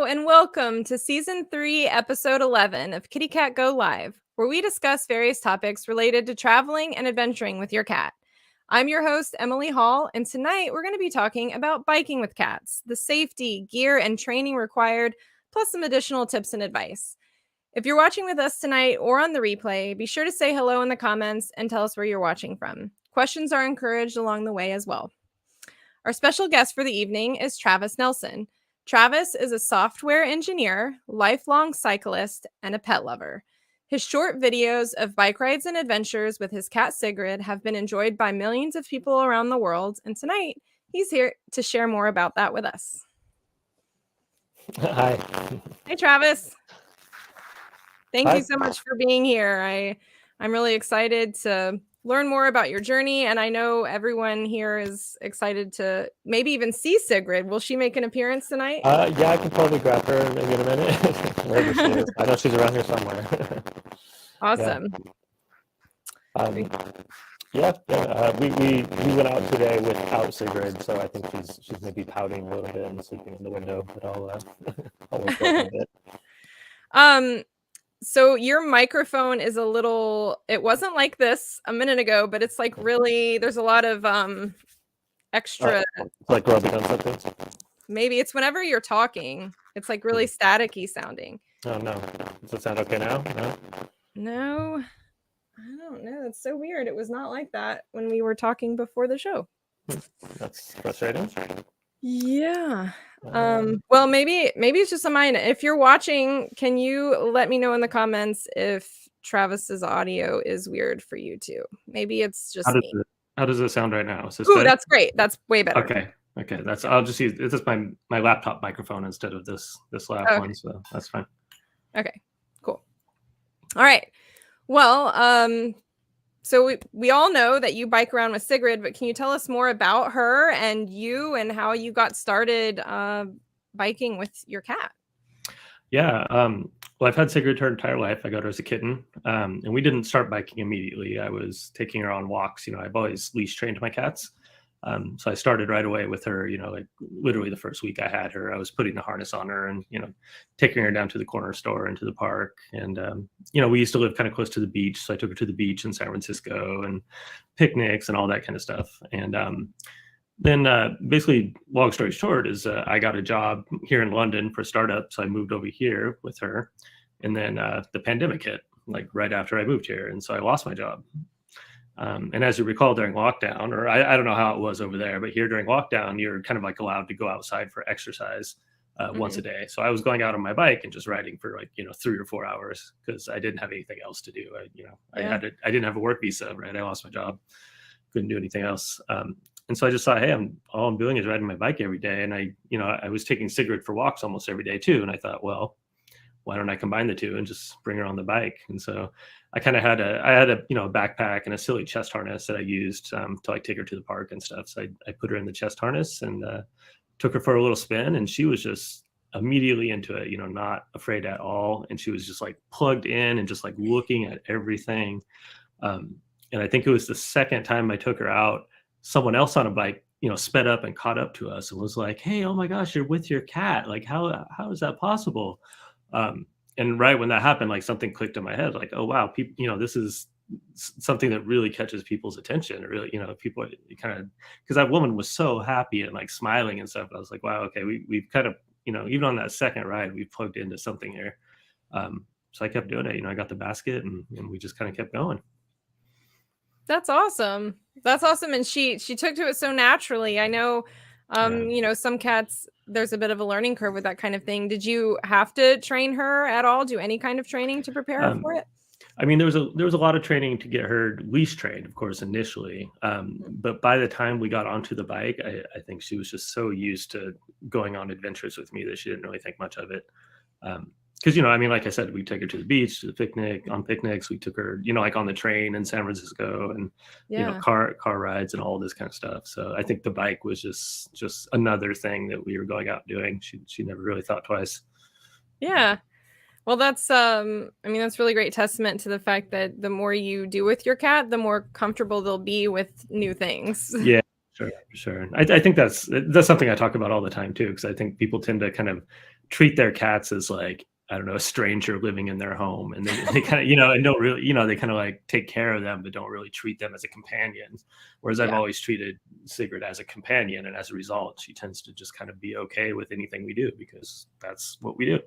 and welcome to Season 3, Episode 11 of KittyCatGO Live, where we discuss various topics related to traveling and adventuring with your cat. I'm your host, Emily Hall, and tonight we're going to be talking about biking with cats, the safety, gear, and training required, plus some additional tips and advice. If you're watching with us tonight or on the replay, be sure to say hello in the comments and tell us where you're watching from. Questions are encouraged along the way as well. Our special guest for the evening is Travis Nelson. Travis is a software engineer, lifelong cyclist, and a pet lover. His short videos of bike rides and adventures with his cat Sigrid have been enjoyed by millions of people around the world, and tonight he's here to share more about that with us. Hi. Hey, Travis. Thank Hi. you so much for being here. I'm really excited to learn more about your journey, and I know everyone here is excited to maybe even see Sigrid. Will she make an appearance tonight? Yeah, I can probably grab her maybe in a minute. Wherever she is. I know she's around here somewhere. Awesome. We went out today without Sigrid, so I think she's maybe pouting a little bit and sleeping in the window, but I'll wake her up a bit. So your microphone is it wasn't like this a minute ago, but it's like really, there's a lot of extra. It's like rubbing on something. Maybe it's whenever you're talking, it's like really staticky sounding. Oh no. Does it sound okay now? No, I don't know. It's so weird. It was not like that when we were talking before the show. That's frustrating. Yeah. Well, maybe it's just a mine. If you're watching, can you let me know in the comments if Travis's audio is weird for you too? Maybe it's just me. How does it sound right now? Is this Ooh, better? that's great. That's way better. Okay. I'll just use this is my laptop microphone instead of this lap one, so that's fine. Okay, cool. All right. Well, so we all know that you bike around with Sigrid, but can you tell us more about her and you and how you got started biking with your cat? Yeah. Well, I've had Sigrid her entire life. I got her as a kitten, and we didn't start biking immediately. I was taking her on walks. I've always leash trained my cats. So I started right away with her, like literally the first week I had her, I was putting the harness on her and, taking her down to the corner store and to the park. And, we used to live kind of close to the beach. So I took her to the beach in San Francisco and picnics and all that kind of stuff. And then basically, long story short, is I got a job here in London for a startup. So I moved over here with her. And then the pandemic hit like right after I moved here. And so I lost my job. And as you recall, during lockdown, or I don't know how it was over there, but here during lockdown, you're kind of like allowed to go outside for exercise once a day. So I was going out on my bike and just riding for like, 3 or 4 hours because I didn't have anything else to do. I didn't have a work visa, right? I lost my job, couldn't do anything else. And so I just thought, hey, all I'm doing is riding my bike every day. And I was taking Sigrid for walks almost every day too. And I thought, well, why don't I combine the two and just bring her on the bike? And so I kind of had a backpack and a silly chest harness that I used to like take her to the park and stuff. So I put her in the chest harness and took her for a little spin, and she was just immediately into it, not afraid at all. And she was just like plugged in and just like looking at everything. And I think it was the second time I took her out, someone else on a bike, sped up and caught up to us and was like, hey, oh my gosh, you're with your cat. Like, how is that possible? And right when that happened, like something clicked in my head, like, oh wow, people, this is something that really catches people's attention. It really, people kind of, because that woman was so happy and like smiling and stuff. I was like, wow, okay, we've kind of, even on that second ride, we plugged into something here. So I kept doing it. I got the basket and we just kind of kept going. That's awesome. And she took to it so naturally. I know, some cats, there's a bit of a learning curve with that kind of thing. Did you have to train her at all? Do any kind of training to prepare her for it? I mean, there was a lot of training to get her leash trained, of course, initially. But by the time we got onto the bike, I think she was just so used to going on adventures with me that she didn't really think much of it. Because, like I said, we take her to the beach, to the picnic, on picnics. We took her, like on the train in San Francisco and, car rides and all this kind of stuff. So I think the bike was just another thing that we were going out doing. She never really thought twice. Yeah. Well, that's really great testament to the fact that the more you do with your cat, the more comfortable they'll be with new things. Yeah, sure. I think that's something I talk about all the time too, because I think people tend to kind of treat their cats as like, I don't know, a stranger living in their home, and they kind of, you know, and don't really, you know, they kind of like take care of them, but don't really treat them as a companion. Whereas I've Yeah. always treated Sigrid as a companion, and as a result, she tends to just kind of be okay with anything we do because that's what we do.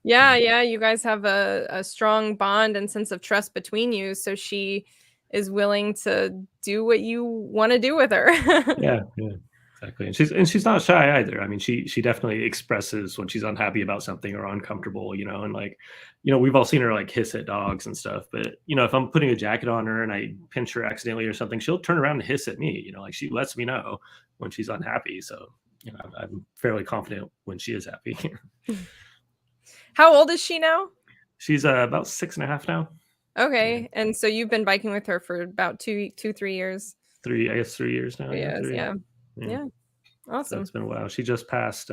Yeah, yeah, you guys have a strong bond and sense of trust between you, so she is willing to do what you wanna do with her. Yeah, yeah, exactly. And she's not shy either. I mean, she definitely expresses when she's unhappy about something or uncomfortable, you know, and like, you know, we've all seen her like hiss at dogs and stuff. But you know, if I'm putting a jacket on her and I pinch her accidentally or something, she'll turn around and hiss at me. You know, like she lets me know when she's unhappy. So you know, I'm fairly confident when she is happy. How old is she now? She's about 6.5 now. Yeah, Okay, and so you've been biking with her for about 3 years? 3 years now. 3 Yeah, years, three. yeah. Yeah. Yeah, So awesome. it's been a while. She just passed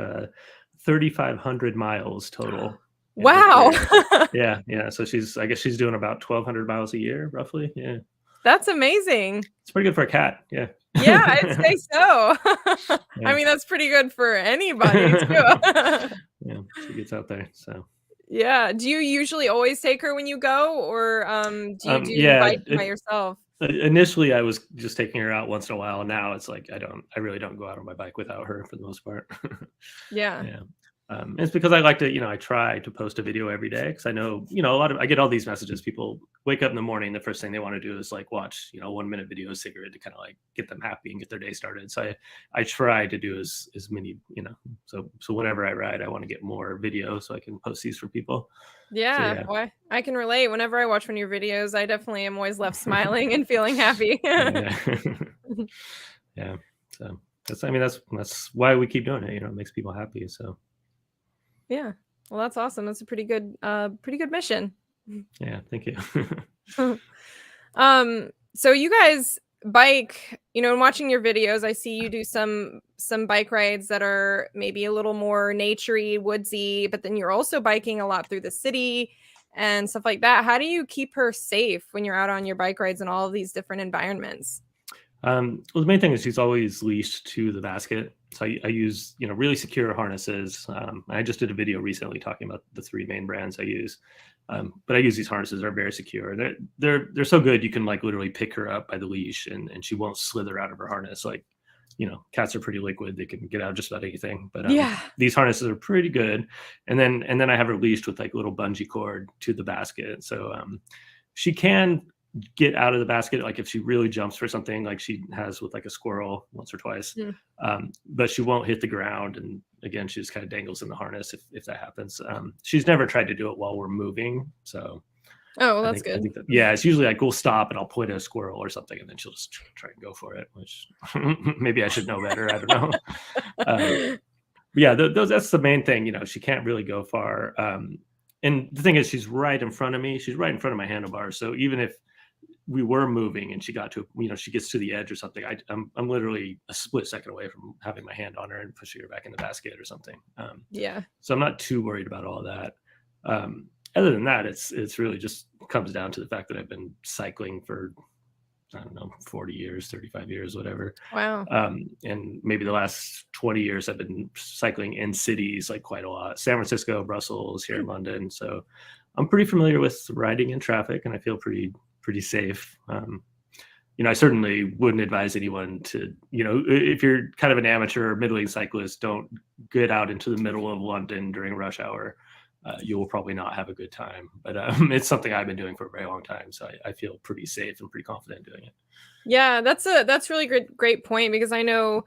3,500 miles total in her Wow! career. Yeah, yeah. So I guess she's doing about 1,200 miles a year, roughly. Yeah, That's amazing. it's pretty good for a cat. Yeah, Yeah, I'd say so. I yeah, mean, that's pretty good for anybody too. yeah. She gets out there. So, Yeah, do you usually always take her when you go, or, do you do yeah. biking by yourself? Initially, I was just taking her out once in a while. Now it's like I really don't go out on my bike without her for the most part. Yeah. Yeah. It's because I like to, you know, I try to post a video every day because I know, you know, I get all these messages. People wake up in the morning, the first thing they want to do is like watch, you know, 1 minute videos, Sigrid, to kind of like get them happy and get their day started. So I try to do as many, you know, so whenever I ride, I want to get more videos so I can post these for people. So Yeah, yeah. well, I can relate. Whenever I watch one of your videos, I definitely am always left smiling and feeling happy. Yeah. Yeah. So I mean, that's why we keep doing it. You know, it makes people happy. So Yeah. Well, that's awesome. That's a pretty good mission. yeah, thank you. So you guys bike, in watching your videos, I see you do some bike rides that are maybe a little more naturey, woodsy, but then you're also biking a lot through the city and stuff like that. How do you keep her safe when you're out on your bike rides in all of these different environments? Well, the main thing is she's always leashed to the basket. So I use, you know, really secure harnesses. I just did a video recently talking about the three main brands I use. But I use these harnesses that are very secure. They're so good you can like literally pick her up by the leash and she won't slither out of her harness. Like, you know, cats are pretty liquid. They can get out of just about anything. But Yeah. these harnesses are pretty good. And then I have her leashed with like little bungee cord to the basket. So she can get out of the basket like if she really jumps for something like she has with like a squirrel once or twice, Mm. but she won't hit the ground, and again she just kind of dangles in the harness if that happens. She's never tried to do it while we're moving, so Oh, well, i that's think i good. think that, yeah, it's usually like we'll stop and I'll point at a squirrel or something and then she'll just try and go for it, which maybe I should know better, I don't know. But yeah, that's the main thing, you know, she can't really go far. And the thing is she's right in front of me, she's right in front of my handlebars, so even if we were moving and she got to, you know, she gets to the edge or something, I'm literally a split second away from having my hand on her and pushing her back in the basket or something. Yeah. So I'm not too worried about all that. Other than that, it's really just comes down to the fact that I've been cycling for, I don't know, 40 years, 35 years, whatever. Wow. And maybe the last 20 years I've been cycling in cities like quite a lot: San Francisco, Brussels, here in London. So I'm pretty familiar with riding in traffic and I feel pretty safe. You know, I certainly wouldn't advise anyone to, you know, if you're kind of an amateur or middling cyclist, don't get out into the middle of London during rush hour. You will probably not have a good time, but it's something I've been doing for a very long time, so I feel pretty safe and pretty confident doing it. Yeah, that's really great point because I know,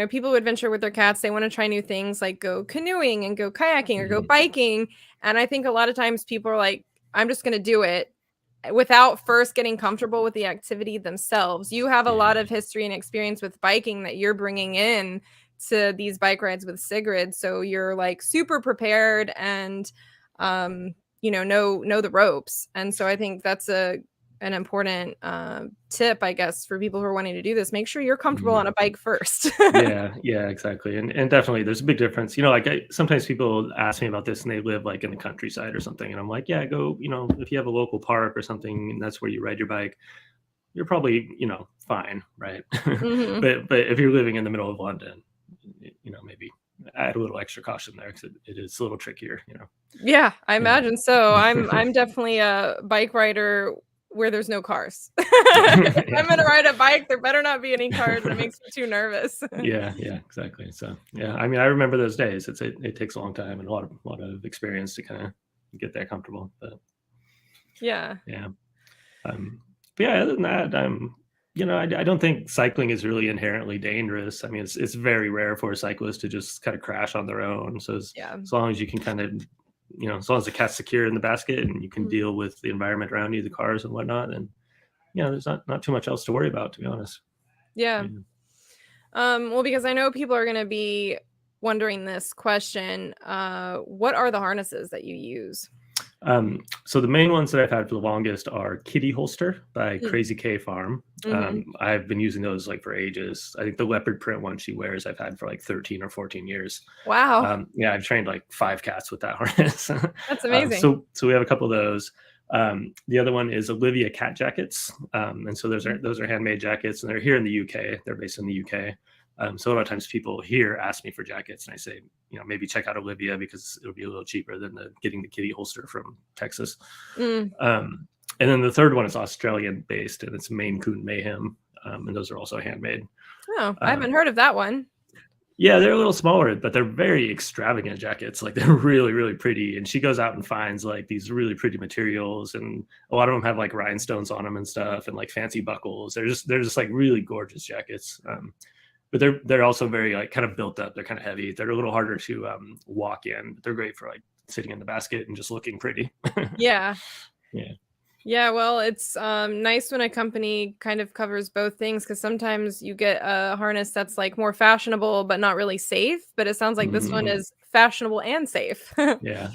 people who adventure with their cats, they want to try new things like go canoeing and go kayaking or go Mhm. biking. And I think a lot of times people are like, I'm just going to do it without first getting comfortable with the activity themselves. You have a lot Yeah. of history and experience with biking that you're bringing in to these bike rides with Sigrid, so you're like super prepared and know the ropes. And so I think that's an important tip, I guess, for people who are wanting to do this. Make sure you're comfortable Mhm. on a bike first. Yeah, yeah, exactly. And definitely there's a big difference. You know, like sometimes people ask me about this and they live like in the countryside or something. And I'm like, yeah, go, you know, if you have a local park or something and that's where you ride your bike, you're probably, you know, fine, right? Hmm. But if you're living in the middle of London, you know, add a little extra caution there because it is a little trickier, Yeah, I Yeah. imagine so. I'm definitely a bike rider where there's no cars. If I'm gonna ride a bike, there better not be any cars. That makes me too nervous. Yeah, exactly. So yeah, I mean, I remember those days. It takes a long time and a lot of experience to kind of get that comfortable. But Yeah. yeah, but yeah, other than that, I don't think cycling is really inherently dangerous. I mean, it's very rare for a cyclist to just kind of crash on their own. So Yeah. as long as you can kind of, as long as the cat's secure in the basket and you can Mhm. deal with the environment around you, the cars and whatnot, then there's not too much else to worry about, to be honest. Yeah. Yeah. Well, because I know people are gonna be wondering this question. What are the harnesses that you use? So the main ones that I've had for the longest are Kitty Holster by Mm. Crazy K Farm. Mhm. I've been using those like for ages. I think the leopard print one she wears I've had for like 13 or 14 years. Wow, Yeah, I've trained like 5 cats with that harness. that's amazing. So we have a couple of those. The other one is Olivia cat jackets, and so Mhm. those are handmade jackets, and they're here in the UK. They're based in the UK. So a lot of times people here ask me for jackets, and I say, maybe check out Olivia because it'll be a little cheaper than getting the Kitty Holster from Texas. Mm. And then the third one is Australian based, and it's Maine Coon Mayhem, and those are also handmade. Oh, I Uh, haven't heard of that one. yeah, they're a little smaller, but they're very extravagant jackets. Like they're really, really pretty. And she goes out and finds like these really pretty materials, and a lot of them have like rhinestones on them and stuff, and like fancy buckles. They're just like really gorgeous jackets. But they're also very like kind of built up. They're kind of heavy. They're a little harder to walk in, but they're great for like sitting in the basket and just looking pretty. Yeah. Yeah. Yeah, well, it's nice when a company kind of covers both things because sometimes you get a harness that's like more fashionable but not really safe. But it sounds like this one Mhm. is fashionable and safe. Yeah.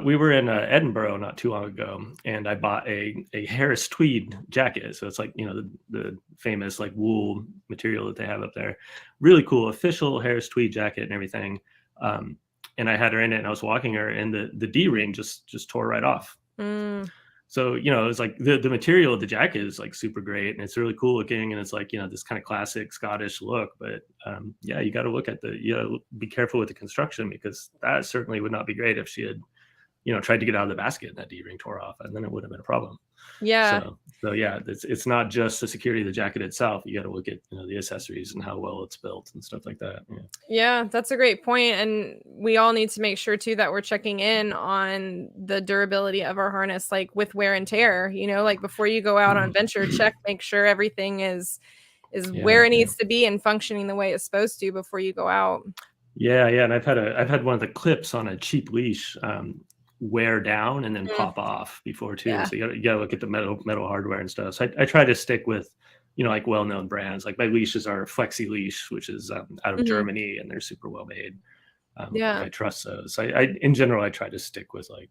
We were in Edinburgh not too long ago, and I bought a Harris tweed jacket. So it's like the famous like wool material that they have up there. Really cool, official Harris tweed jacket and everything. Um, and I had her in it, and I was walking her, and the D ring just tore right off. Mm, So it's like the material of the jacket is like super great, and it's really cool looking, and it's like this kind of classic Scottish look. But yeah, you got to be careful with the construction because that certainly would not be great if she had tried to get out of the basket and that D ring tore off, and then it would have been a problem. yeah. So yeah, it's not just the security of the jacket itself. You got to look at the accessories and how well it's built and stuff like that. Yeah. Yeah, that's a great point, and we all need to make sure too that we're checking in on the durability of our harness, like with wear and tear. Like before you go out on venture, check, make sure everything is where Yeah, it yeah. needs to be and functioning the way it's supposed to before you go out. Yeah, and I've had one of the clips on a cheap leash wear down and then Mm, pop off before too. yeah. So you gotta look at the metal hardware and stuff. So I try to stick with like well-known brands. Like my leashes are Flexi Leash, which is out of Mhm. Germany, and they're super well made. And Yeah. I trust those. So I in general I try to stick with like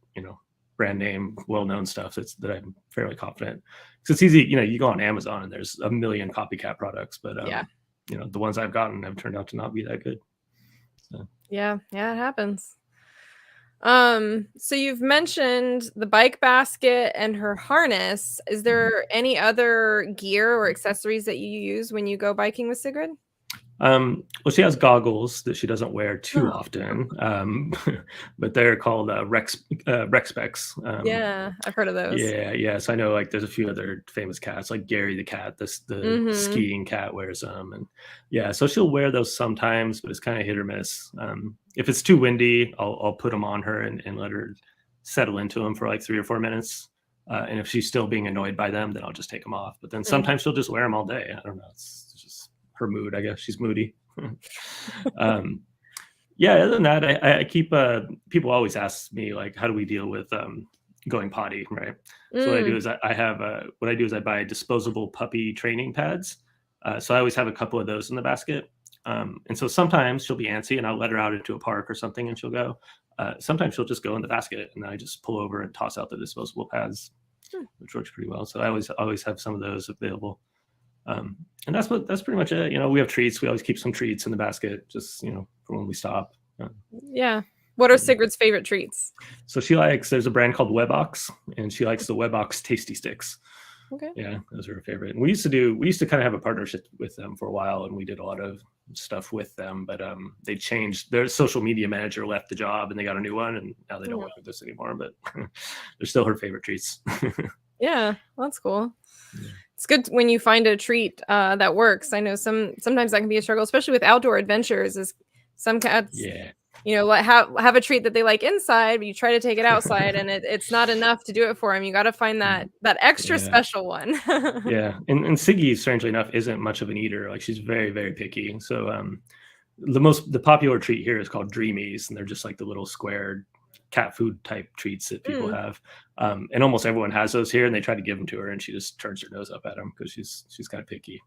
brand name, well-known stuff that I'm fairly confident. Because it's easy. You go on Amazon and there's a million copycat products, but Yeah. the ones I've gotten have turned out to not be that good. So. Yeah. Yeah, it happens. So you've mentioned the bike basket and her harness. Is Mhm. there any other gear or accessories that you use when you go biking with Sigrid? Well, she has goggles that she doesn't wear too Oh, often, but they're called Rec Specs. yeah, I've heard of those. Yeah. So I know like there's a few other famous cats, like Gary the cat, the Mhm. skiing cat wears them, and yeah, so she'll wear those sometimes, but it's kind of hit or miss. If it's too windy, I'll put them on her and let her settle into them for like 3 or 4 minutes. And if she's still being annoyed by them, then I'll just take them off. But then Mm. sometimes she'll just wear them all day. I don't know. It's just her mood, I guess. She's moody. um, yeah. Other than that, I keep. People always ask me like, how do we deal with going potty, right? So what I do Mm. is I buy disposable puppy training pads. So I always have a couple of those in the basket. And so sometimes she'll be antsy, and I'll let her out into a park or something, and she'll go. Sometimes she'll just go in the basket, and I just pull over and toss out the disposable pads, Hmm. which works pretty well. So I always have some of those available. And that's pretty much it. We have treats. We always keep some treats in the basket, just for when we stop. Yeah. What are Sigrid's favorite treats? So there's a brand called Webox, and she likes the Webox Tasty Sticks. Okay. Yeah, those were her favorite. And we used to kind of have a partnership with them for a while, and we did a lot of stuff with them. But they changed. Their social media manager left the job, and they got a new one, and now they don't Mhm. work with us anymore. But they're still her favorite treats. Yeah, that's cool. Yeah. It's good when you find a treat that works. I know sometimes that can be a struggle, especially with outdoor adventures. Is some cats, Yeah. what have a treat that they like inside, but you try to take it outside, and it's not enough to do it for them. You got to find that extra Yeah. special one. Yeah. And Siggy, strangely enough, isn't much of an eater. Like, she's very, very picky. So the popular treat here is called Dreamies, and they're just like the little squared cat food type treats that people Mm. have. And almost everyone has those here, and they try to give them to her, and she just turns her nose up at them because she's kind of picky.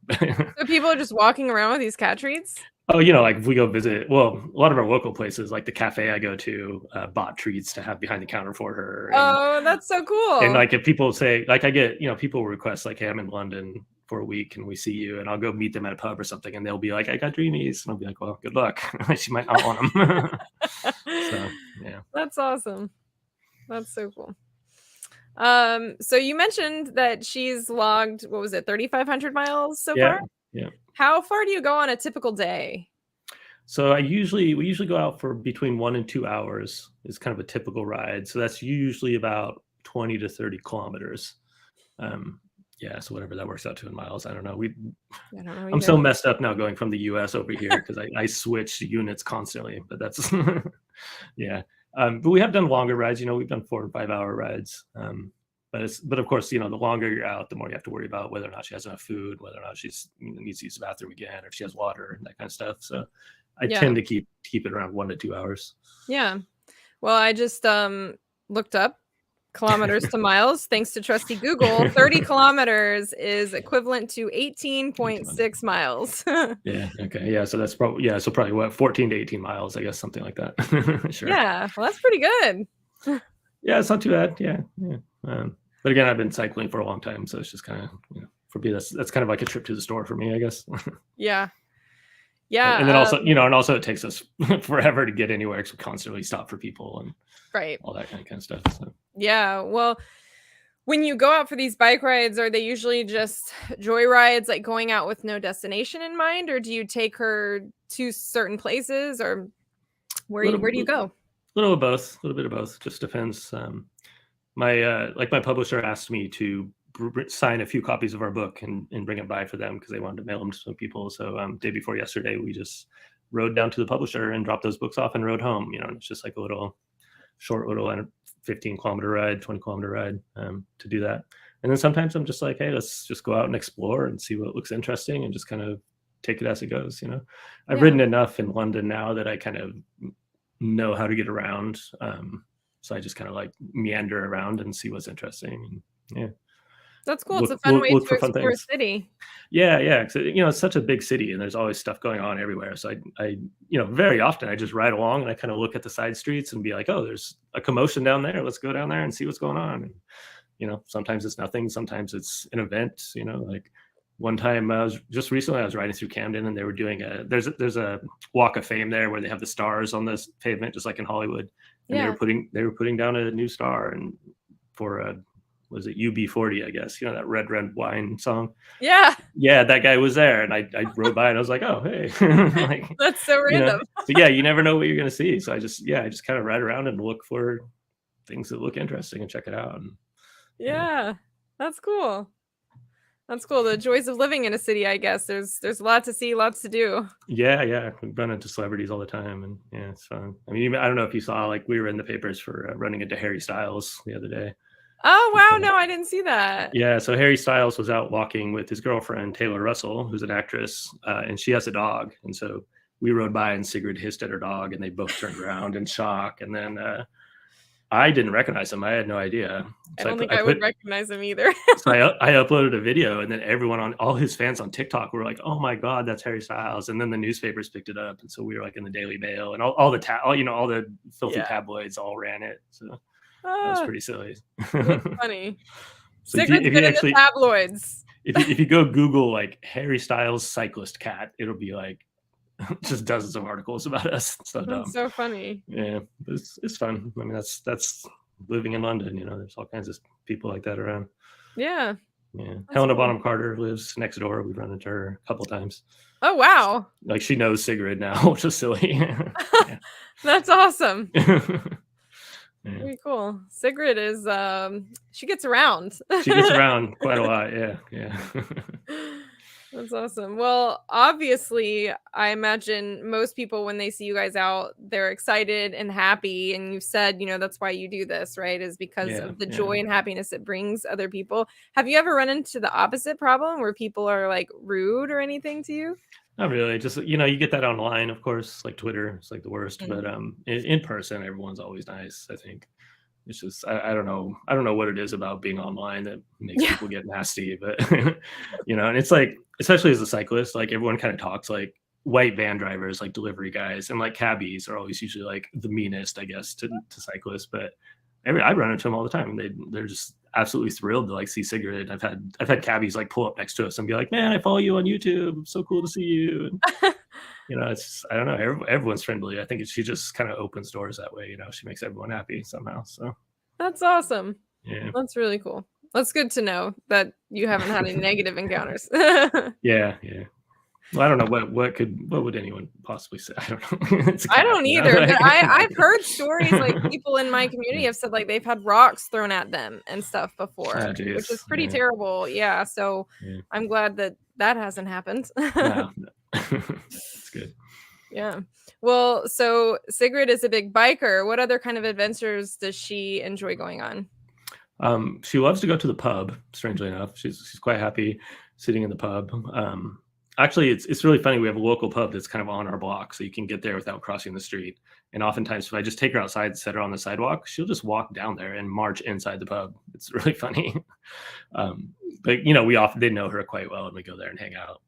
So people are just walking around with these cat treats. Oh, like if we go visit, well, a lot of our local places, like the cafe I go to, bought treats to have behind the counter for her, Oh, that's so and cool. like if people say, like I get, people request like, hey, I'm in London for a week, and we see you, and I'll go meet them at a pub or something, and they'll be like, I got Dreamies, and I'll be like, well, good luck. She might not want them. So yeah. That's awesome. That's so cool. So you mentioned that she's logged, what was it, 3,500 miles so Yeah. far? Yeah. How far do you go on a typical day? So we usually go out for between 1 and 2 hours is kind of a typical ride. So that's usually about 20 to 30 kilometers. Yeah, so whatever that works out to in miles, I don't know. I don't know I'm so either. messed up now going from the US over here because I switch units constantly, but that's yeah. But we have done longer rides. We've done 4 and 5 hour rides. But of course, the longer you're out, the more you have to worry about whether or not she has enough food, whether or not she's needs to use the bathroom again, or if she has water and that kind of stuff. So I Yeah. tend to keep it around 1 to 2 hours. Yeah. Well, I just looked up kilometers to miles thanks to trusty Google. 30 kilometers is equivalent to 18.6 miles. Yeah. Okay. Yeah. So that's probably So probably what, 14 to 18 miles, I guess, something like that. Sure. Yeah, well, that's pretty good. Yeah, it's not too bad. Yeah. Yeah. But again, I've been cycling for a long time, so it's just kind of for me that's kind of like a trip to the store for me, I guess. Yeah. And then Yeah, also, it takes us forever to get anywhere because we constantly stop for people and right. all that kind of stuff. So Yeah, well, when you go out for these bike rides, are they usually just joy rides, like going out with no destination in mind, or do you take her to certain places, or where do you little, go? little of both, a little bit of both. Just depends. My publisher asked me to sign a few copies of our book and bring it by for them because they wanted to mail them to some people. So day before yesterday, we just rode down to the publisher and dropped those books off and rode home. It's just like a short little 15-kilometer ride, 20-kilometer ride to do that. And then sometimes I'm just like, hey, let's just go out and explore and see what looks interesting and just kind of take it as it goes. I've ridden enough in London now that I kind of know how to get around. So I just kind of like meander around and see what's interesting. And, yeah. That's cool. It's a fun way Look to for fun explore a things. city. Yeah. So, it's such a big city and there's always stuff going on everywhere. So I very often I just ride along and I kind of look at the side streets and be like, oh, there's a commotion down there. Let's go down there and see what's going on. And, sometimes it's nothing. Sometimes it's an event, like one time I was riding through Camden and they were doing there's a walk of fame there where they have the stars on this pavement, just like in Hollywood. And Yeah. they were putting down a new star and for was it UB40, I guess, that Red Wine song. Yeah. Yeah, that guy was there, and I rode by and I was like, oh, hey. Like, That's so random. So yeah, you never know what you're gonna see. So I just kind of ride around and look for things that look interesting and check it out. And, Yeah. That's cool. That's cool. The joys of living in a city, I guess. There's a lot to see, lots to do. yeah, we run into celebrities all the time, and yeah, it's fun. I mean, I don't know if you saw, like, we were in the papers for running into Harry Styles the other day. Oh, wow. No, I didn't see that. Yeah, so Harry Styles was out walking with his girlfriend, Taylor Russell, who's an actress, and she has a dog. And so we rode by and Sigrid hissed at her dog, and they both turned around in shock. And then I didn't recognize him. I had no idea. I So don't think I would recognize him either. so I uploaded a video, and then everyone all his fans on TikTok were like, oh my God, that's Harry Styles. And then the newspapers picked it up. And so we were like in the Daily Mail, and all the filthy tabloids all ran it. So that was pretty silly. That's funny. So Sigrid's good in the tabloids. If you go Google like Harry Styles cyclist cat, it'll be like just dozens of articles about us. It's so dumb. That's so funny. Yeah, but it's fun. I mean, that's living in London. There's all kinds of people like that around. Yeah. Yeah. That's Helena cool. Bonham Carter lives next door. We've run into her a couple times. Oh, wow. Like she knows Sigrid now, which is silly. Yeah. That's awesome. Yeah. Very cool. Sigrid is she gets around. She gets around quite a lot. Yeah. Yeah. That's awesome. Well, obviously, I imagine most people when they see you guys out, they're excited and happy. And you've said, that's why you do this, right? Is because Yeah. of the Yeah. joy and happiness it brings other people. Have you ever run into the opposite problem where people are like rude or anything to you? Not really. Just you get that online, of course, like Twitter. It's like the worst, but Mm. in person, everyone's always nice. I think it's just I don't know. I don't know what it is about being online that makes Yeah. people get nasty, but and it's like especially as a cyclist, like everyone kind of talks like white van drivers, like delivery guys, and like cabbies are always usually like the meanest, I guess, to cyclists. But I run into them all the time. They're just absolutely thrilled to like see Sigrid. I've had cabbies like pull up next to us and be like, "Man, I follow you on YouTube. So cool to see you." And, it's I don't know. Everyone's friendly. I think she just kind of opens doors that way. She makes everyone happy somehow. So That's awesome. yeah, That's really cool. That's good to know that you haven't had any negative encounters. yeah, yeah. Well, I don't know what would anyone possibly say. I don't know. It's a I cat, don't either, but like- I've heard stories like people in my community have said like they've had rocks thrown at them and stuff before, which is geez. pretty Yeah, terrible. Yeah, so yeah. I'm glad that hasn't happened. No, it's good. Yeah. Well, so Sigrid is a big biker. What other kind of adventures does she enjoy going on? She loves to go to the pub. Strangely enough, she's quite happy sitting in the pub. Actually, it's really funny. We have a local pub that's kind of on our block, so you can get there without crossing the street. And oftentimes, if I just take her outside and set her on the sidewalk, she'll just walk down there and march inside the pub. It's really funny. But they know her quite well, and we go there and hang out.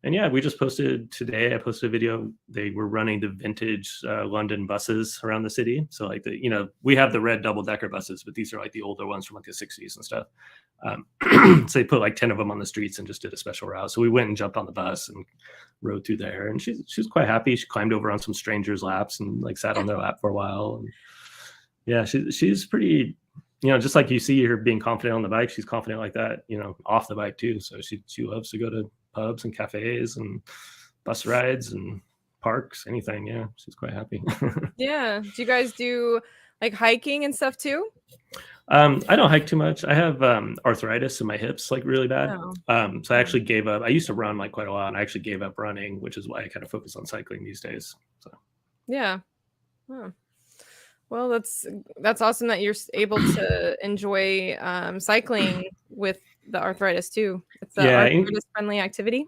And yeah, we just posted today. I posted a video. They were running the vintage London buses around the city. So like we have the red double-decker buses, but these are like the older ones from like the 60s and stuff. So they put like 10 of them on the streets and just did a special route. So we went and jumped on the bus and rode through there. And she was quite happy. She climbed over on some strangers' laps and like sat on their lap for a while. And yeah, she's pretty, just like you see her being confident on the bike, she's confident like that, off the bike too. So she loves to go to pubs and cafes and bus rides and parks, anything. Yeah, she's quite happy. Yeah. Do you guys do like hiking and stuff too? I don't hike too much. I have arthritis in my hips, like really bad. Oh. So I actually gave up. I used to run like quite a lot, and I actually gave up running, which is why I kind of focus on cycling these days. So Yeah. Oh. Well, that's awesome that you're able to enjoy cycling with the arthritis too. It's an arthritis friendly activity.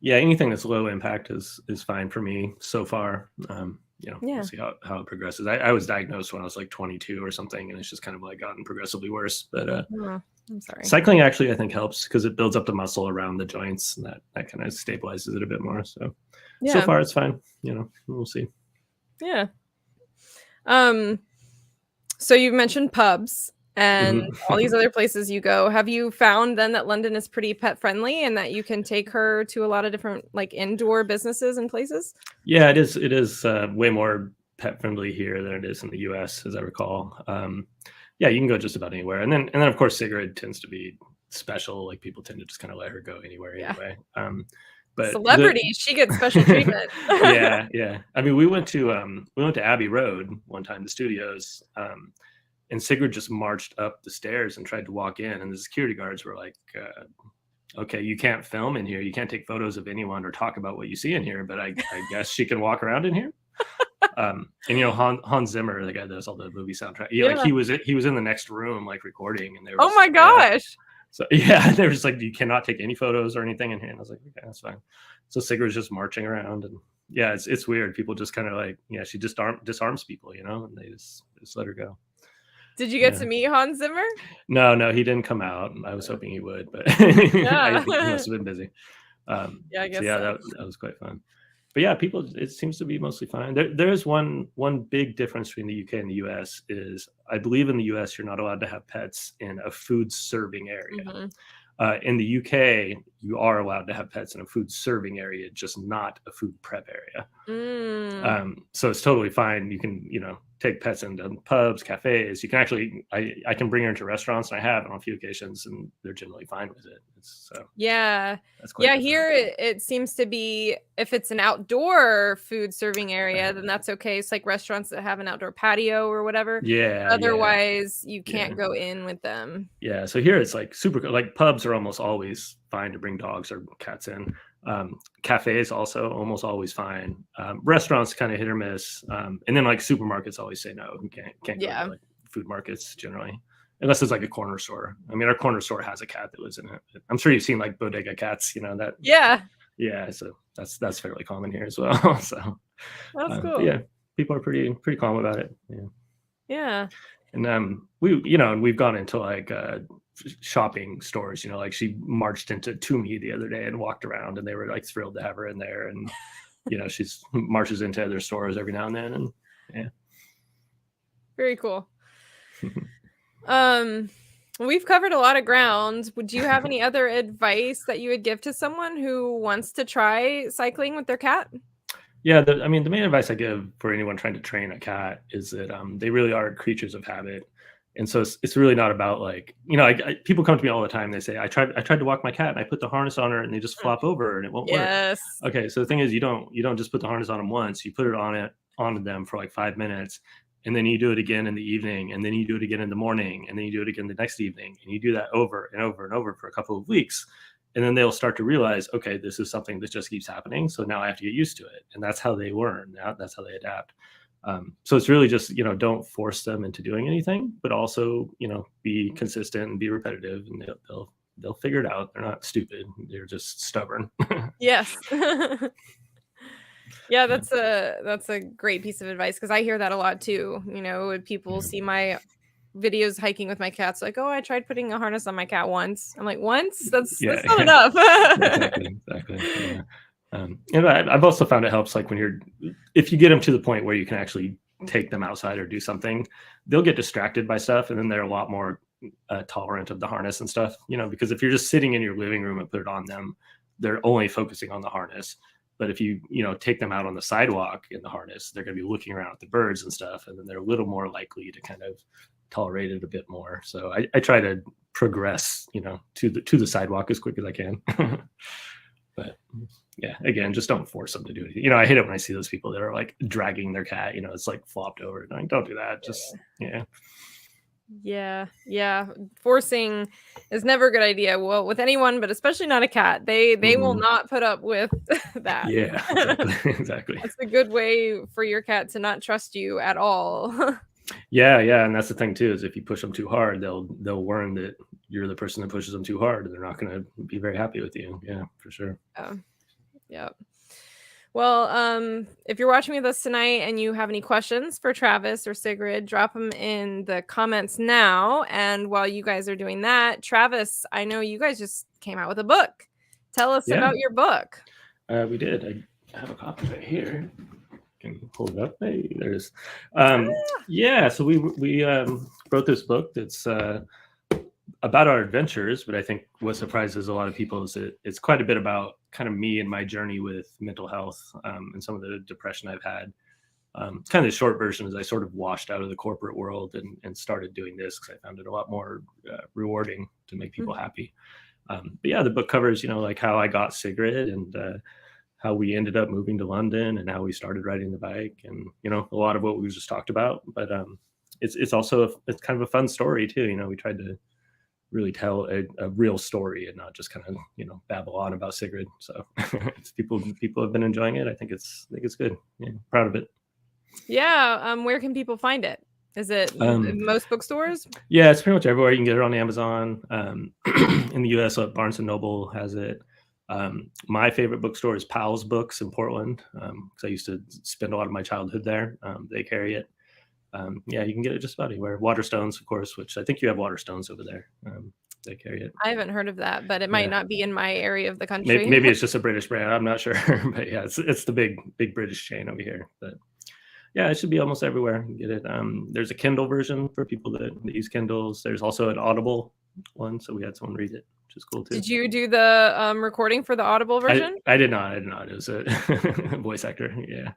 Yeah, anything that's low impact is fine for me so far. We'll see how it progresses. I was diagnosed when I was like 22 or something, and it's just kind of like gotten progressively worse. But I'm sorry. Cycling actually I think helps because it builds up the muscle around the joints, and that kind of stabilizes it a bit more. So so far it's fine. We'll see. Yeah. So you've mentioned pubs and all these other places you go. Have you found then that London is pretty pet friendly and that you can take her to a lot of different like indoor businesses and places? Yeah, it is. It is way more pet friendly here than it is in the US, as I recall. Yeah, you can go just about anywhere. And then of course Sigrid tends to be special. Like people tend to just kind of let her go anywhere anyway. But celebrity, she gets special treatment. Yeah. I mean, we went to Abbey Road one time, the studios, and Sigrid just marched up the stairs and tried to walk in, and the security guards were like, "Okay, you can't film in here. You can't take photos of anyone or talk about what you see in here, but I guess she can walk around in here." And Hans Zimmer, the guy that does all the movie soundtrack, like he was in the next room like recording, and they were oh my gosh. So yeah, they were just like, you cannot take any photos or anything in here. And I was like, okay, that's fine. So Sigrid's just marching around, and yeah, it's weird. People just kind of like, yeah, she just disarms people, and they just let her go. Did you get to meet Hans Zimmer? No, he didn't come out. I was hoping he would, but he must have been busy. Yeah, I guess. So yeah, that was quite fun. But yeah, people, it seems to be mostly fine. There's one big difference between the UK and the US is I believe in the US you're not allowed to have pets in a food serving area. In the UK, you are allowed to have pets in a food serving area, just not a food prep area. So it's totally fine. You can, take pets into pubs, cafes. You can actually, I can bring her into restaurants, and I have on a few occasions, and they're generally fine with it. So Yeah. that's quite different. Here it seems to be, if it's an outdoor food serving area, then that's okay. It's like restaurants that have an outdoor patio or whatever. Yeah. Otherwise, you can't go in with them. Yeah. So here it's like super, like pubs are almost always fine to bring dogs or cats in. Cafes also almost always fine. Restaurants kind of hit or miss. And then like supermarkets always say no. You can't go to like food markets generally. Unless it's like a corner store. I mean, our corner store has a cat that lives in it. I'm sure you've seen like bodega cats, that. Yeah. So that's fairly common here as well. So that's cool. Yeah, people are pretty calm about it. Yeah. And we've gone into like shopping stores, like she marched into Toomey the other day and walked around, and they were like thrilled to have her in there. And she's marches into other stores every now and then. And yeah. Very cool. We've covered a lot of ground. Would you have any other advice that you would give to someone who wants to try cycling with their cat? Yeah, the main advice I give for anyone trying to train a cat is that they really are creatures of habit. And so it's really not about like, people come to me all the time. They say, I tried to walk my cat and I put the harness on her and they just flop over and it won't work. Okay. So the thing is, you don't just put the harness on them once. You put it onto them for like 5 minutes, and then you do it again in the evening, and then you do it again in the morning, and then you do it again the next evening. And you do that over and over and over for a couple of weeks. And then they'll start to realize, okay, this is something that just keeps happening. So now I have to get used to it. And that's how they learn. That's how they adapt. So it's really just, don't force them into doing anything, but also, be consistent and be repetitive, and they'll figure it out. They're not stupid. They're just stubborn. Yes. Yeah, that's a great piece of advice, because I hear that a lot too. When people see my videos hiking with my cats, like, oh, I tried putting a harness on my cat once. I'm like, once? That's not enough. Exactly. Yeah. And I've also found it helps, like if you get them to the point where you can actually take them outside or do something, they'll get distracted by stuff, and then they're a lot more tolerant of the harness and stuff, because if you're just sitting in your living room and put it on them, they're only focusing on the harness. But if you take them out on the sidewalk in the harness, they're going to be looking around at the birds and stuff, and then they're a little more likely to kind of tolerate it a bit more. So I try to progress, to the sidewalk as quick as I can. But yeah, again, just don't force them to do anything. I hate it when I see those people that are like dragging their cat, it's like flopped over. Like, don't do that. Just Yeah. Forcing is never a good idea. Well, with anyone, but especially not a cat. They will not put up with that. Yeah, exactly. That's a good way for your cat to not trust you at all. Yeah, and that's the thing too, is if you push them too hard, they'll learn that you're the person that pushes them too hard, and they're not going to be very happy with you. Yeah, for sure. Yeah. Well, if you're watching with us tonight and you have any questions for Travis or Sigrid, drop them in the comments now. And while you guys are doing that, Travis, I know you guys just came out with a book. Tell us about your book. We did. I have a copy right here. Can you pull it up? Hey, there's. So we wrote this book that's about our adventures, but I think what surprises a lot of people is that it's quite a bit about kind of me and my journey with mental health, and some of the depression I've had. Kind of the short version is I sort of washed out of the corporate world and started doing this because I found it a lot more rewarding to make people happy. But yeah, the book covers, like how I got Sigrid, and how we ended up moving to London, and how we started riding the bike, and a lot of what we just talked about. But it's also it's kind of a fun story too. We tried to really tell a real story and not just kind of babble on about Sigrid. So people have been enjoying it. I think it's good. Yeah, proud of it. Yeah. Where can people find it? Is it most bookstores? Yeah, it's pretty much everywhere. You can get it on Amazon. In the US, Barnes and Noble has it. My favorite bookstore is Powell's Books in Portland, because I used to spend a lot of my childhood there. They carry it. Yeah, you can get it just about anywhere. Waterstones, of course, which I think you have Waterstones over there. They carry it. I haven't heard of that, but it might not be in my area of the country. Maybe it's just a British brand. I'm not sure, but yeah, it's the big British chain over here. But yeah, it should be almost everywhere. You get it. There's a Kindle version for people that use Kindles. There's also an Audible one, so we had someone read it, which is cool too. Did you do the recording for the Audible version? I did not. It was a voice actor. Yeah.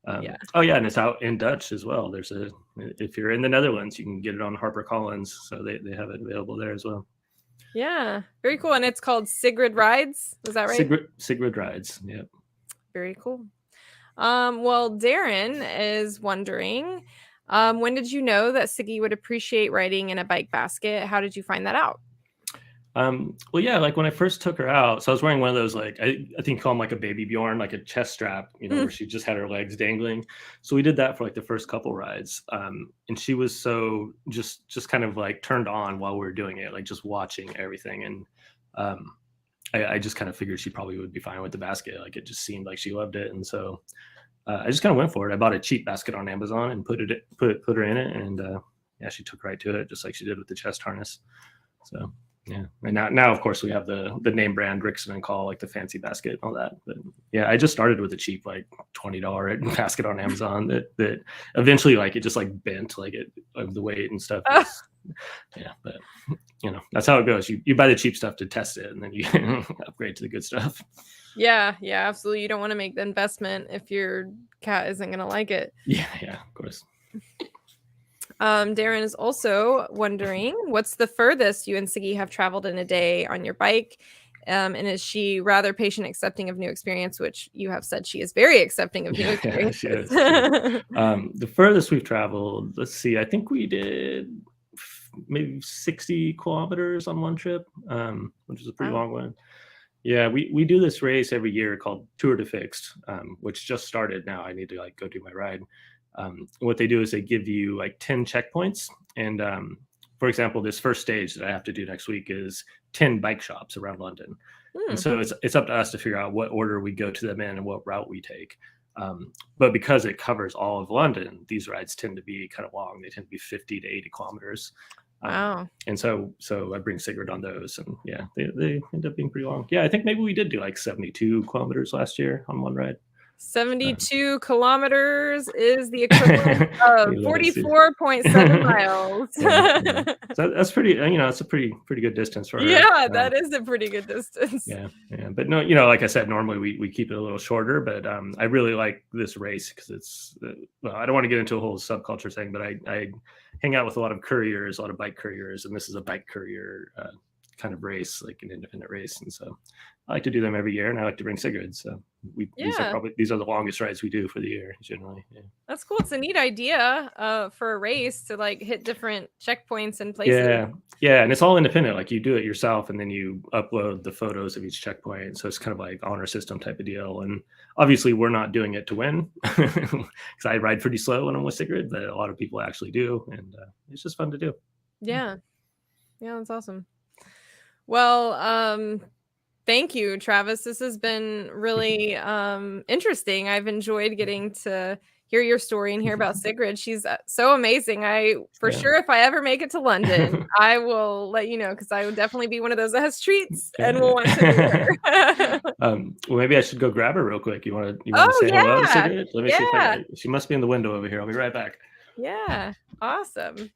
Yeah. Oh yeah, and it's out in Dutch as well. If you're in the Netherlands, you can get it on HarperCollins, so they have it available there as well. Yeah, very cool. And it's called Sigrid Rides. Is that right? Sigrid Rides. Yep. Very cool. Well, Darren is wondering, when did you know that Siggy would appreciate riding in a bike basket? How did you find that out? Well, yeah, like when I first took her out, so I was wearing one of those, like, I think you call them like a baby Bjorn, like a chest strap, where she just had her legs dangling. So we did that for like the first couple rides. And she was so just kind of like turned on while we were doing it, like just watching everything. And I just kind of figured she probably would be fine with the basket. Like it just seemed like she loved it. And so I just kind of went for it. I bought a cheap basket on Amazon and put her in it. And yeah, she took right to it, just like she did with the chest harness. So yeah, and now of course we have the name brand Rickson and Call, like the fancy basket and all that. But yeah, I just started with a cheap like $20 basket on Amazon that eventually like it just like bent like it of the weight and stuff. Yeah, but that's how it goes. You buy the cheap stuff to test it, and then you upgrade to the good stuff. Yeah, absolutely. You don't want to make the investment if your cat isn't going to like it. Yeah, of course. Darren is also wondering, what's the furthest you and Siggy have traveled in a day on your bike? And is she rather patient, accepting of new experience, which you have said she is very accepting of new experience? She is. The furthest we've traveled, let's see, I think we did maybe 60 kilometers on one trip, which is a pretty long one. Yeah, we do this race every year called Tour de Fixed, which just started now. I need to like go do my ride. What they do is they give you like 10 checkpoints. And for example, this first stage that I have to do next week is 10 bike shops around London. And so it's up to us to figure out what order we go to them in and what route we take. But because it covers all of London, these rides tend to be kind of long. They tend to be 50 to 80 kilometers. Wow. And so I bring Sigrid on those, and yeah, they end up being pretty long. Yeah, I think maybe we did do like 72 kilometers last year on one ride. 72 kilometers is the equivalent of 44.7 miles. Yeah. So that's pretty, it's a pretty good distance for her. Yeah, that is a pretty good distance. Yeah. But no, like I said, normally we keep it a little shorter, but I really like this race because it's, well, I don't want to get into a whole subculture thing, but I hang out with a lot of couriers, a lot of bike couriers, and this is a bike courier kind of race, like an independent race. And so I like to do them every year, and I like to bring Sigrid. So these are the longest rides we do for the year generally. Yeah. That's cool. It's a neat idea for a race to like hit different checkpoints and places. Yeah, and it's all independent. Like you do it yourself, and then you upload the photos of each checkpoint. So it's kind of like honor system type of deal. And obviously, we're not doing it to win because I ride pretty slow when I'm with Sigrid, but a lot of people actually do, and it's just fun to do. Yeah, that's awesome. Well, thank you, Travis. This has been really interesting. I've enjoyed getting to hear your story and hear about Sigrid. She's so amazing. For sure, if I ever make it to London, I will let you know, because I would definitely be one of those that has treats and will want to meet her. Well, maybe I should go grab her real quick. You want to say hello to Sigrid? Let me see if she must be in the window over here. I'll be right back. Yeah, awesome.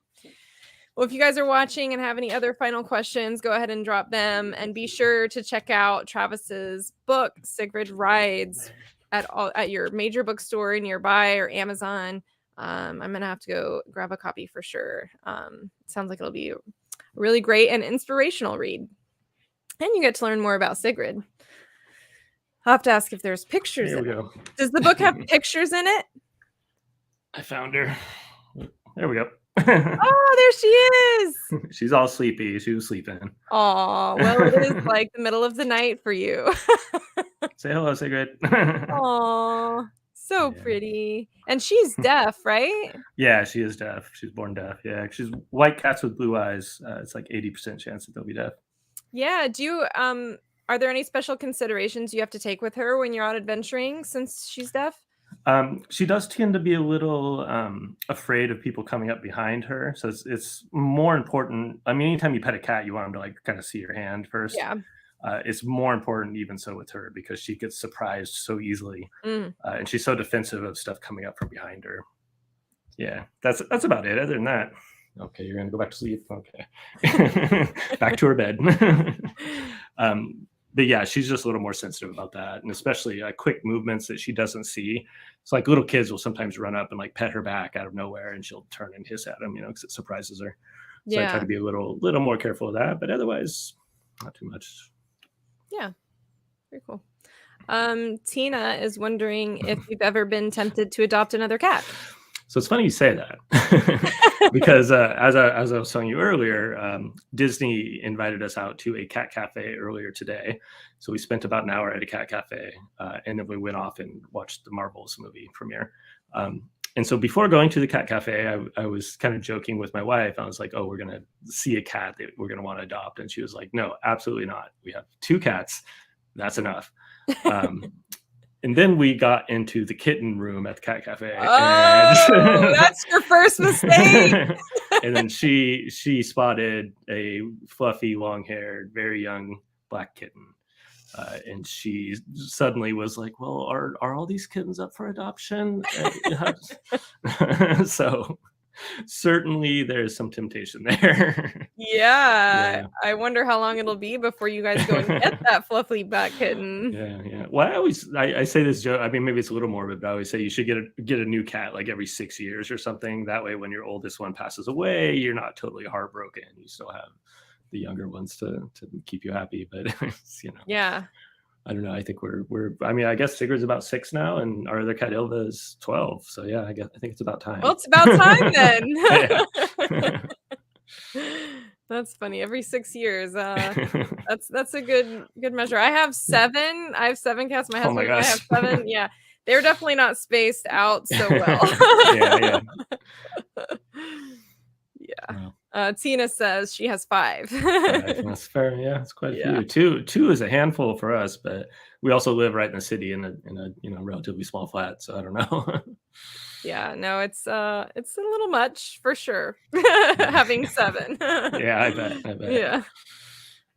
Well, if you guys are watching and have any other final questions, go ahead and drop them. And be sure to check out Travis's book, Sigrid Rides, at your major bookstore nearby or Amazon. I'm going to have to go grab a copy for sure. Sounds like it'll be a really great and inspirational read. And you get to learn more about Sigrid. I'll have to ask if there's pictures in it. Does the book have pictures in it? I found her. There we go. Oh, there she is. She's all sleepy. She was sleeping. Oh, well, it is like the middle of the night for you. Say hello, Sigrid. Oh, so pretty. And she's deaf, right? Yeah, she is deaf. She's born deaf. Yeah, she's white cats with blue eyes. It's like 80% chance that they'll be deaf. Yeah. Are there any special considerations you have to take with her when you're out adventuring since she's deaf? She does tend to be a little afraid of people coming up behind her. So it's more important. I mean, anytime you pet a cat, you want them to like kind of see your hand first. Yeah. It's more important even so with her because she gets surprised so easily. And she's so defensive of stuff coming up from behind her. Yeah, that's about it. Other than that, okay, you're going to go back to sleep. Okay. Back to her bed. yeah, she's just a little more sensitive about that, and especially quick movements that she doesn't see. It's like little kids will sometimes run up and like pet her back out of nowhere, and she'll turn and hiss at them, because it surprises her. So I try Yeah. to be a little more careful of that, but otherwise, not too much. Yeah. Very cool. Tina is wondering if you've ever been tempted to adopt another cat. So it's funny you say that because as I was telling you earlier, Disney invited us out to a cat cafe earlier today. So we spent about an hour at a cat cafe, and then we went off and watched the Marvels movie premiere. And so before going to the cat cafe, I was kind of joking with my wife. I was like, "Oh, we're gonna see a cat that we're gonna want to adopt," and she was like, "No, absolutely not. We have 2 cats. That's enough." And then we got into the kitten room at the cat cafe. Oh, that's your first mistake. And then she spotted a fluffy, long-haired, very young black kitten. And she suddenly was like, "Well, are all these kittens up for adoption?" So certainly there's some temptation there. Yeah. I wonder how long it'll be before you guys go and get that fluffy black kitten. Yeah. Well, I say this joke. I mean, maybe it's a little morbid, but I always say you should get a new cat like every 6 years or something. That way, when your oldest one passes away, you're not totally heartbroken. You still have the younger ones to keep you happy. But Yeah. I don't know. I think we're. I mean, I guess Sigrid's about 6 now, and our other cat Ilva is 12. So yeah, I think it's about time. Well, it's about time then. That's funny. Every 6 years. That's a good measure. I have 7. I have 7 cats. My husband and I have 7. Yeah. They're definitely not spaced out so well. Yeah. Yeah. Tina says she has 5. 5, that's fair. Yeah, it's quite a few. Two is a handful for us, but we also live right in the city in a relatively small flat, so I don't know. Yeah, no, it's a little much for sure. Having 7. Yeah, I bet. Yeah.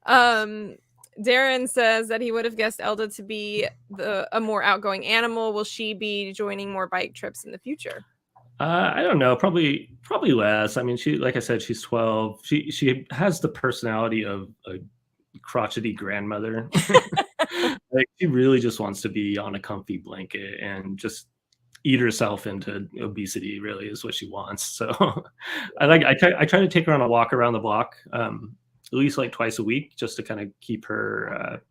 Darren says that he would have guessed Elda to be a more outgoing animal. Will she be joining more bike trips in the future? I don't know. Probably less. I mean, like I said, she's 12. She has the personality of a crotchety grandmother. Like she really just wants to be on a comfy blanket and just eat herself into obesity. Really, is what she wants. So, I try to take her on a walk around the block, at least like twice a week, just to kind of keep her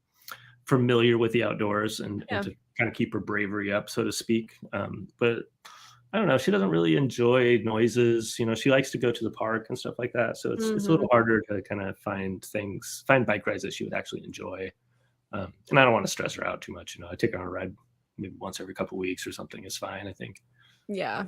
familiar with the outdoors and to kind of keep her bravery up, so to speak. But I don't know. She doesn't really enjoy noises. She likes to go to the park and stuff like that. So it's a little harder to kind of find bike rides that she would actually enjoy. And I don't want to stress her out too much. I take her on a ride maybe once every couple of weeks or something is fine, I think. Yeah.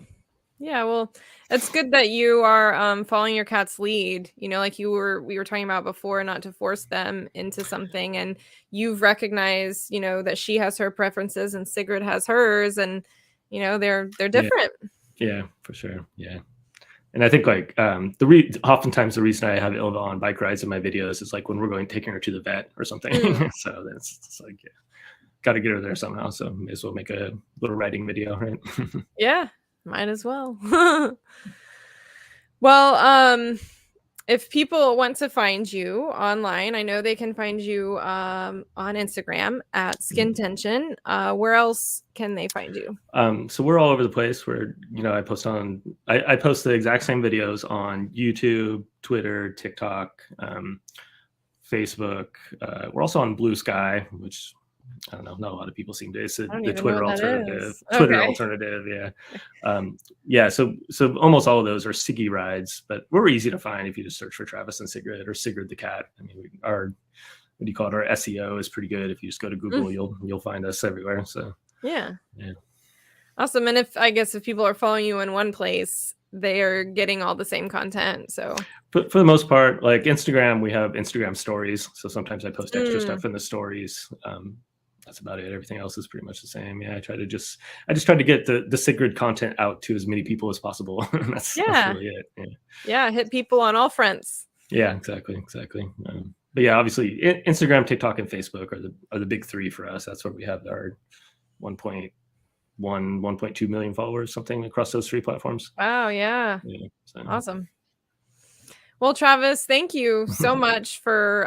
Yeah. Well, it's good that you are following your cat's lead, like we were talking about before, not to force them into something. And you've recognized, that she has her preferences and Sigrid has hers, and they're different. Yeah, for sure. Yeah. And I think like oftentimes the reason I have Ilva on bike rides in my videos is like when we're taking her to the vet or something. So it's like, got to get her there somehow. So may as well make a little riding video, right? Yeah, might as well. Well, if people want to find you online, I know they can find you on Instagram at Skin Tension. Where else can they find you? So we're all over the place. I post the exact same videos on YouTube, Twitter, TikTok, Facebook. We're also on Blue Sky, which I don't know. Not a lot of people seem to. It's the Twitter alternative. Alternative, yeah. So almost all of those are Siggy rides, but we're easy to find if you just search for Travis and Sigrid or Sigrid the cat. I mean, our SEO is pretty good. If you just go to Google, you'll find us everywhere. So yeah. Awesome. And if people are following you in one place, they are getting all the same content. So for the most part, like Instagram, we have Instagram stories. So sometimes I post extra stuff in the stories. That's about it. Everything else is pretty much the same. Yeah, I just try to get the Sigrid content out to as many people as possible. That's really it. Yeah, hit people on all fronts. Yeah, exactly. But yeah, obviously Instagram, TikTok, and Facebook are the big 3 for us. That's where we have our 1.2 million followers, something across those 3 platforms. Wow, yeah. Awesome. Well, Travis, thank you so much for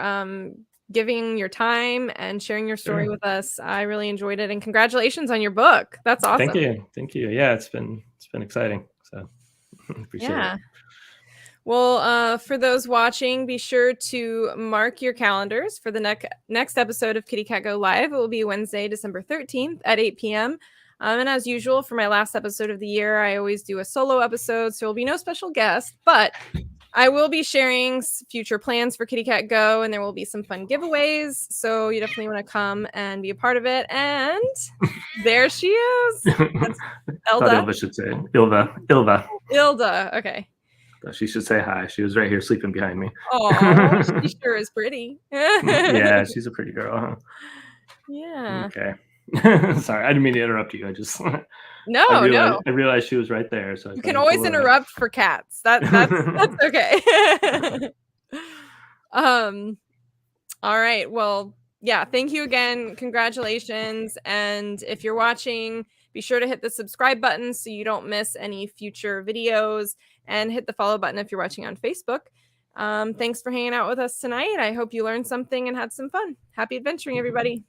giving your time and sharing your story with us. I really enjoyed it, and congratulations on your book. That's awesome. Thank you. Yeah, it's been exciting. So appreciate it. Well, for those watching, be sure to mark your calendars for the next episode of Kitty Cat Go Live. It will be Wednesday, December 13th at 8 p.m. And as usual, for my last episode of the year, I always do a solo episode, so there will be no special guest, but I will be sharing future plans for Kitty Cat Go, and there will be some fun giveaways. So you definitely want to come and be a part of it. And there she is. That's Elda. Thought Ilva should say Ilva. Ilda. Okay. She should say hi. She was right here sleeping behind me. Oh, she sure is pretty. Yeah, she's a pretty girl. Huh? Yeah. Okay. Sorry, I didn't mean to interrupt you. I just no. I realized she was right there. So you can always interrupt for cats. That's okay. All right. Well, yeah. Thank you again. Congratulations. And if you're watching, be sure to hit the subscribe button so you don't miss any future videos, and hit the follow button if you're watching on Facebook. Thanks for hanging out with us tonight. I hope you learned something and had some fun. Happy adventuring, everybody.